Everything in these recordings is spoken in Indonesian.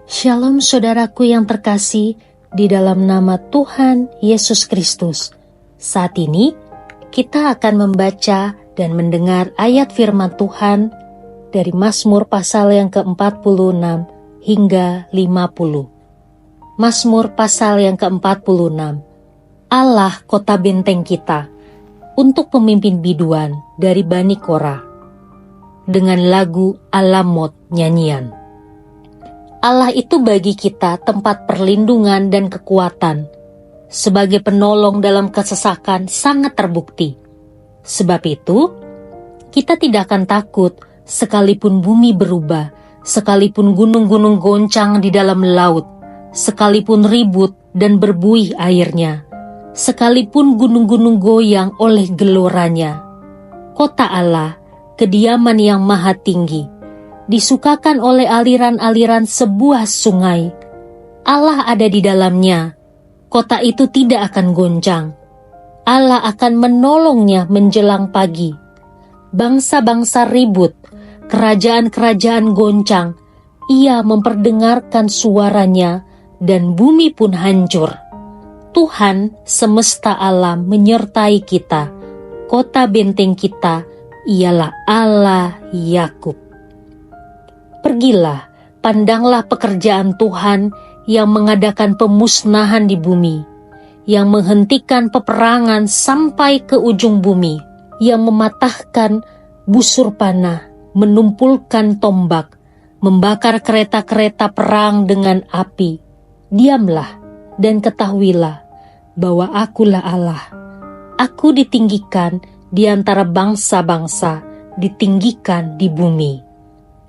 Shalom saudaraku yang terkasih di dalam nama Tuhan Yesus Kristus. Saat ini kita akan membaca dan mendengar ayat firman Tuhan dari Mazmur pasal yang ke-46 hingga 50. Mazmur pasal yang ke-46. Allah kota benteng kita, untuk pemimpin biduan dari Bani Korah. Dengan lagu Alamot nyanyian. Allah itu bagi kita tempat perlindungan dan kekuatan. Sebagai penolong dalam kesesakan sangat terbukti. Sebab itu, kita tidak akan takut sekalipun bumi berubah, sekalipun gunung-gunung goncang di dalam laut, sekalipun ribut dan berbuih airnya, sekalipun gunung-gunung goyang oleh geloranya. Kota Allah, kediaman yang maha tinggi, disukakan oleh aliran-aliran sebuah sungai. Allah ada di dalamnya. Kota itu tidak akan goncang. Allah akan menolongnya menjelang pagi. Bangsa-bangsa ribut, kerajaan-kerajaan goncang. Ia memperdengarkan suaranya dan bumi pun hancur. Tuhan semesta alam menyertai kita. Kota benteng kita ialah Allah Yakub. Pergilah, pandanglah pekerjaan Tuhan yang mengadakan pemusnahan di bumi, yang menghentikan peperangan sampai ke ujung bumi, yang mematahkan busur panah, menumpulkan tombak, membakar kereta-kereta perang dengan api. Diamlah dan ketahuilah bahwa Akulah Allah. Aku ditinggikan di antara bangsa-bangsa, ditinggikan di bumi.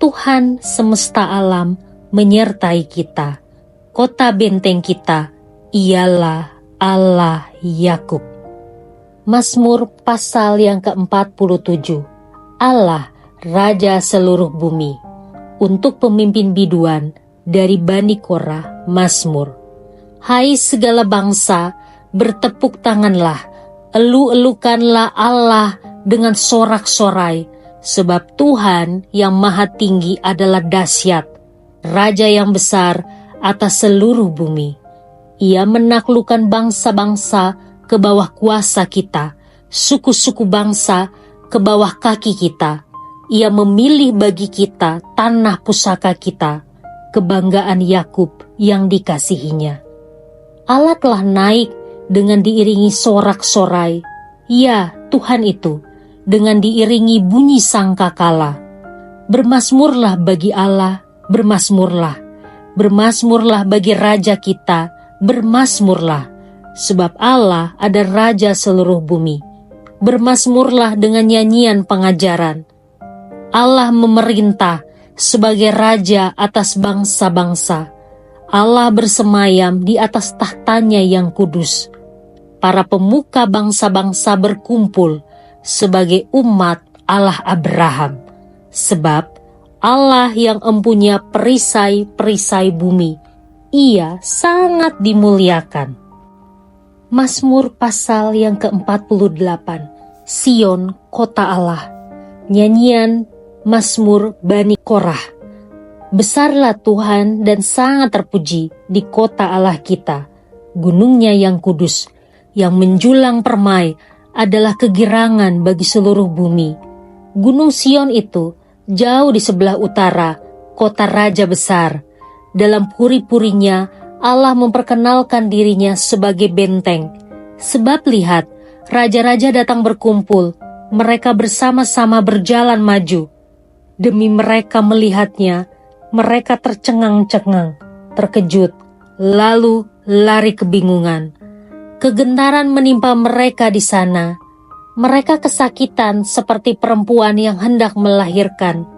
Tuhan semesta alam menyertai kita. Kota benteng kita ialah Allah Yakub. Mazmur pasal yang ke-47. Allah Raja seluruh bumi. Untuk pemimpin biduan dari Bani Korah, Mazmur. Hai segala bangsa, bertepuk tanganlah, elu-elukanlah Allah dengan sorak-sorai. Sebab Tuhan yang maha tinggi adalah dahsyat, Raja yang besar atas seluruh bumi. Ia menaklukkan bangsa-bangsa ke bawah kuasa kita, suku-suku bangsa ke bawah kaki kita. Ia memilih bagi kita tanah pusaka kita, kebanggaan Yakub yang dikasihinya. Allah telah naik dengan diiringi sorak-sorai. Ya, Tuhan itu, dengan diiringi bunyi sangkakala. Bermazmurlah bagi Allah, bermazmurlah. Bermazmurlah bagi Raja kita, bermazmurlah. Sebab Allah ada Raja seluruh bumi. Bermazmurlah dengan nyanyian pengajaran. Allah memerintah sebagai Raja atas bangsa-bangsa. Allah bersemayam di atas tahtanya yang kudus. Para pemuka bangsa-bangsa berkumpul sebagai umat Allah Abraham, sebab Allah yang empunya perisai-perisai bumi, Ia sangat dimuliakan. Mazmur pasal yang ke-48. Sion, kota Allah. Nyanyian Mazmur Bani Korah. Besarlah Tuhan dan sangat terpuji di kota Allah kita, gunungnya yang kudus, yang menjulang permai, adalah kegirangan bagi seluruh bumi. Gunung Sion itu jauh di sebelah utara, kota Raja besar. Dalam puri-purinya Allah memperkenalkan dirinya sebagai benteng. Sebab lihat, raja-raja datang berkumpul, mereka bersama-sama berjalan maju. Demi mereka melihatnya, mereka tercengang-cengang, terkejut, lalu lari kebingungan. Kegentaran menimpa mereka di sana. Mereka kesakitan seperti perempuan yang hendak melahirkan.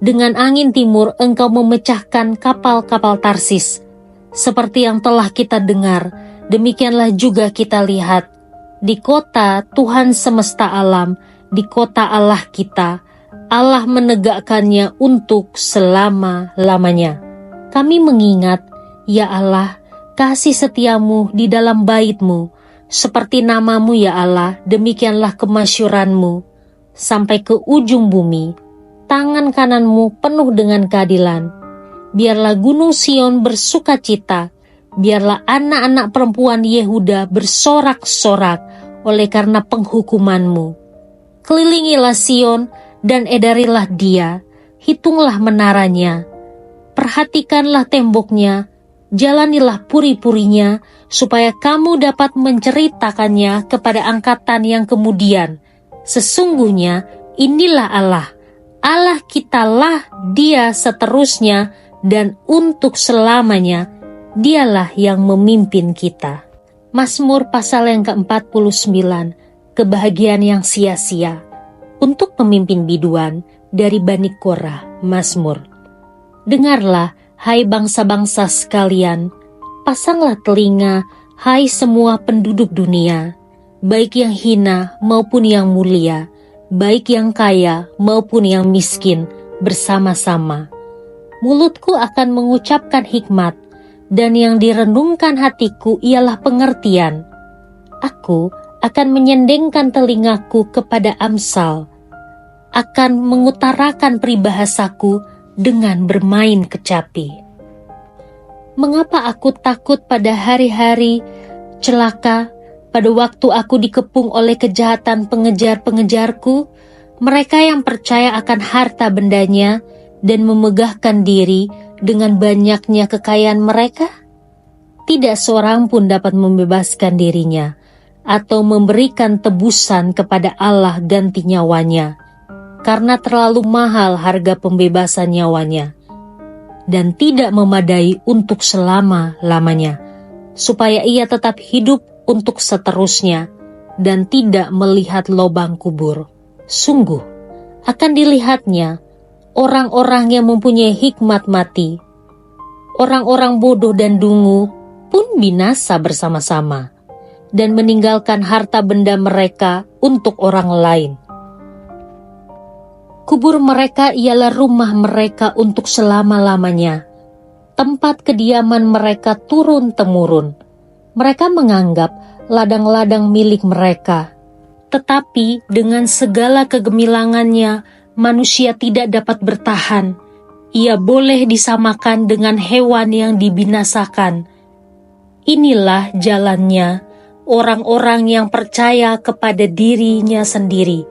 Dengan angin timur engkau memecahkan kapal-kapal Tarsis. Seperti yang telah kita dengar, demikianlah juga kita lihat. Di kota Tuhan semesta alam, di kota Allah kita, Allah menegakkannya untuk selama-lamanya. Kami mengingat, ya Allah, kasih setiamu di dalam bait-Mu, seperti namamu ya Allah, demikianlah kemasyuran-Mu, sampai ke ujung bumi, tangan kananmu penuh dengan keadilan. Biarlah gunung Sion bersukacita, biarlah anak-anak perempuan Yehuda bersorak-sorak oleh karena penghukuman-Mu. Kelilingilah Sion dan edarilah dia, hitunglah menaranya, perhatikanlah temboknya, jalanilah puri-purinya, supaya kamu dapat menceritakannya kepada angkatan yang kemudian. Sesungguhnya inilah Allah, Allah kitalah Dia seterusnya dan untuk selamanya, Dialah yang memimpin kita. Mazmur pasal yang ke-49, kebahagiaan yang sia-sia. Untuk pemimpin biduan dari Bani Korah, Mazmur. Dengarlah, hai bangsa-bangsa sekalian, pasanglah telinga, hai semua penduduk dunia, baik yang hina maupun yang mulia, baik yang kaya maupun yang miskin, bersama-sama. Mulutku akan mengucapkan hikmat, dan yang direnungkan hatiku ialah pengertian. Aku akan menyendengkan telingaku kepada amsal, akan mengutarakan peribahasaku dengan bermain kecapi. Mengapa aku takut pada hari-hari celaka, pada waktu aku dikepung oleh kejahatan pengejar-pengejarku, mereka yang percaya akan harta bendanya dan memegahkan diri dengan banyaknya kekayaan mereka? Tidak seorang pun dapat membebaskan dirinya atau memberikan tebusan kepada Allah ganti nyawanya, karena terlalu mahal harga pembebasan nyawanya, dan tidak memadai untuk selama-lamanya, supaya ia tetap hidup untuk seterusnya dan tidak melihat lobang kubur. Sungguh, akan dilihatnya orang-orang yang mempunyai hikmat mati, orang-orang bodoh dan dungu pun binasa bersama-sama, dan meninggalkan harta benda mereka untuk orang lain. Kubur mereka ialah rumah mereka untuk selama-lamanya, tempat kediaman mereka turun-temurun. Mereka menganggap ladang-ladang milik mereka, tetapi dengan segala kegemilangannya, manusia tidak dapat bertahan. Ia boleh disamakan dengan hewan yang dibinasakan. Inilah jalannya orang-orang yang percaya kepada dirinya sendiri.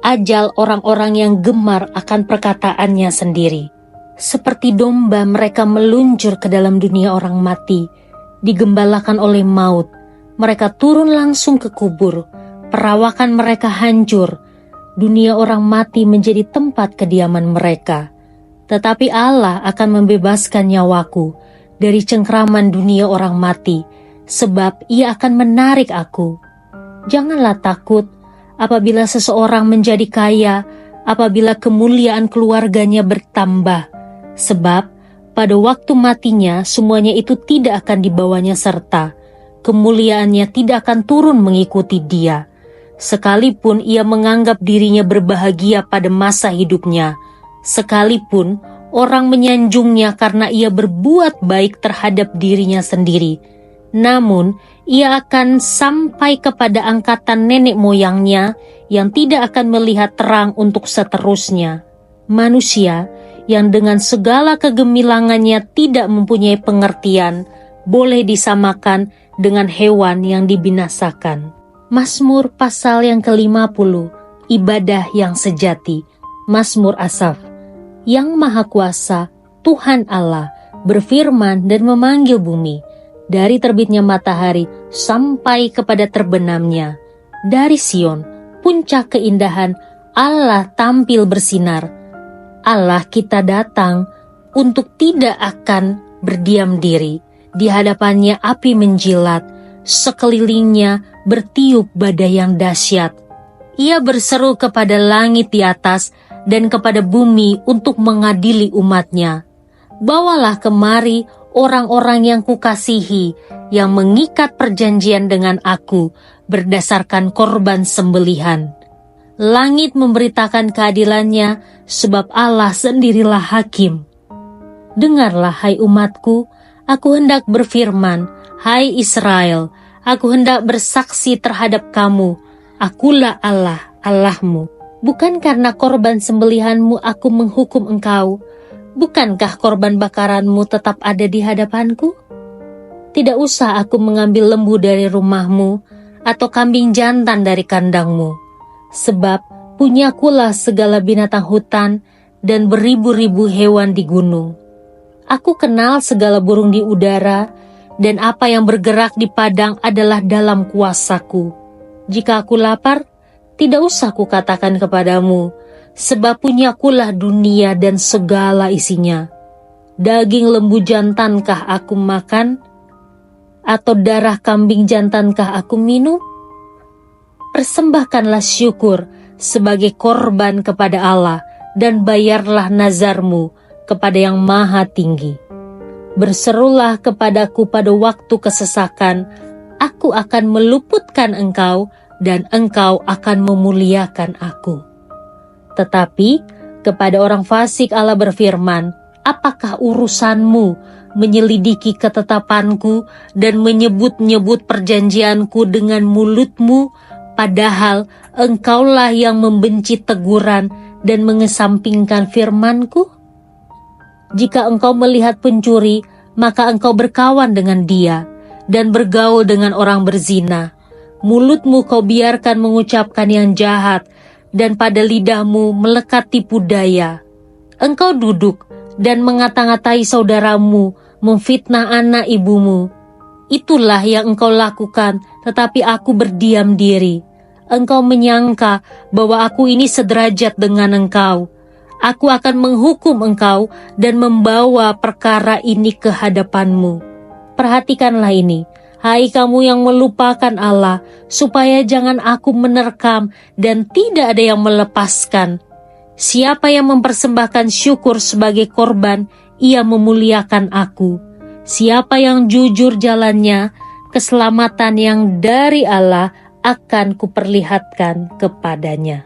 Ajal orang-orang yang gemar akan perkataannya sendiri. Seperti domba mereka meluncur ke dalam dunia orang mati, digembalakan oleh maut. Mereka turun langsung ke kubur, perawakan mereka hancur. Dunia orang mati menjadi tempat kediaman mereka. Tetapi Allah akan membebaskan nyawaku dari cengkraman dunia orang mati, sebab Ia akan menarik aku. Janganlah takut apabila seseorang menjadi kaya, apabila kemuliaan keluarganya bertambah, sebab pada waktu matinya semuanya itu tidak akan dibawanya serta, kemuliaannya tidak akan turun mengikuti dia. Sekalipun ia menganggap dirinya berbahagia pada masa hidupnya, sekalipun orang menyanjungnya karena ia berbuat baik terhadap dirinya sendiri, namun ia akan sampai kepada angkatan nenek moyangnya yang tidak akan melihat terang untuk seterusnya. Manusia yang dengan segala kegemilangannya tidak mempunyai pengertian, boleh disamakan dengan hewan yang dibinasakan. Mazmur pasal yang ke-50, ibadah yang sejati. Mazmur Asaf. Yang Maha Kuasa, Tuhan Allah, berfirman dan memanggil bumi, dari terbitnya matahari sampai kepada terbenamnya. Dari Sion, puncak keindahan, Allah tampil bersinar. Allah kita datang untuk tidak akan berdiam diri. Di hadapannya api menjilat, sekelilingnya bertiup badai yang dahsyat. Ia berseru kepada langit di atas dan kepada bumi untuk mengadili umatnya. Bawalah kemari orang-orang yang kukasihi, yang mengikat perjanjian dengan aku berdasarkan korban sembelihan. Langit memberitakan keadilannya, sebab Allah sendirilah hakim. Dengarlah hai umatku, aku hendak berfirman, hai Israel, aku hendak bersaksi terhadap kamu, akulah Allah, Allahmu. Bukan karena korban sembelihanmu aku menghukum engkau, Bukankah korban bakaranmu tetap ada di hadapanku? Tidak usah aku mengambil lembu dari rumahmu atau kambing jantan dari kandangmu, sebab punyakulah segala binatang hutan dan beribu-ribu hewan di gunung. Aku kenal segala burung di udara, dan apa yang bergerak di padang adalah dalam kuasaku. Jika aku lapar, tidak usah kukatakan kepadamu, sebab punyakulah dunia dan segala isinya. Daging lembu jantankah aku makan, atau darah kambing jantankah aku minum? Persembahkanlah syukur sebagai korban kepada Allah, dan bayarlah nazarmu kepada Yang Maha Tinggi. Berserulah kepadaku pada waktu kesesakan, aku akan meluputkan engkau, dan engkau akan memuliakan aku. Tetapi kepada orang fasik Allah berfirman, apakah urusanmu menyelidiki ketetapanku dan menyebut-nyebut perjanjianku dengan mulutmu, padahal engkaulah yang membenci teguran dan mengesampingkan firmanku? Jika engkau melihat pencuri, maka engkau berkawan dengan dia dan bergaul dengan orang berzina. Mulutmu kau biarkan mengucapkan yang jahat, dan pada lidahmu melekat tipu daya. Engkau duduk dan mengata-ngatai saudaramu, memfitnah anak ibumu. Itulah yang engkau lakukan, tetapi aku berdiam diri. Engkau menyangka bahwa aku ini sederajat dengan engkau. Aku akan menghukum engkau dan membawa perkara ini ke hadapanmu. Perhatikanlah ini, hai kamu yang melupakan Allah, supaya jangan aku menerkam dan tidak ada yang melepaskan. Siapa yang mempersembahkan syukur sebagai korban, ia memuliakan aku. Siapa yang jujur jalannya, keselamatan yang dari Allah akan kuperlihatkan kepadanya.